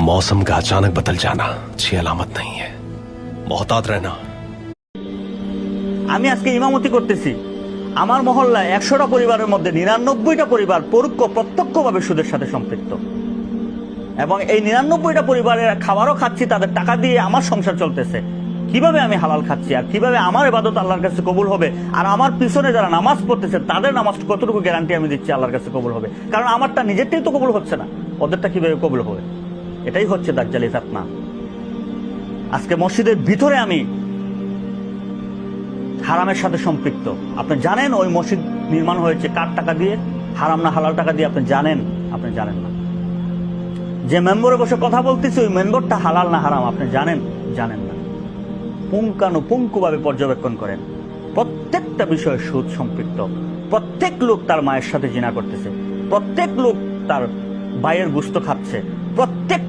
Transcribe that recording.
मौसम का अचानक बदल जाना अच्छी अलामत नहीं है, मोहतात रहना। আমি আজকে ইমামতি করতেছি, আমার মহল্লায় 100টা পরিবারের মধ্যে 99টা পরিবার পরোক্ষ প্রত্যক্ষভাবে সুদের সাথে সম্পৃক্ত, এবং এই 99টা পরিবারের খাবারও খাচ্ছি, তাদের টাকা দিয়ে আমার সংসার চলতেছে। কিভাবে আমি হালাল খাচ্ছি আর কিভাবে আমার ইবাদত আল্লাহর কাছে কবুল হবে, আর আমার পিছনে যারা নামাজ পড়তেছে তাদের নামাজ কতটুকু গ্যারান্টি আমি দিচ্ছি আল্লাহর কাছে কবুল হবে? কারণ আমারটা নিজেরটাই তো কবুল হচ্ছে না, ওদেরটা কিভাবে কবুল হবে? এটাই হচ্ছে দাজ্জালি ফিতনা। আজকে মসজিদের ভিতরে আমি হারামের সাথে সম্পৃক্ত। আপনি জানেন ওই মসজিদ নির্মাণ হয়েছে কার টাকা দিয়ে, হারাম না হালাল টাকা দিয়ে? আপনি জানেন? আপনি জানেন না। যে মেম্বরে বসে কথা বলতেছি ওই মেম্বরটা হালাল না হারাম আপনি জানেন? জানেন না। পুঙ্খানুপুঙ্খভাবে পর্যবেক্ষণ করেন, প্রত্যেকটা বিষয়ে সুদ সম্পৃক্ত। প্রত্যেক লোক তার মায়ের সাথে জিনা করতেছে, প্রত্যেক লোক তার ভাইয়ের গুস্ত খাচ্ছে, প্রত্যেক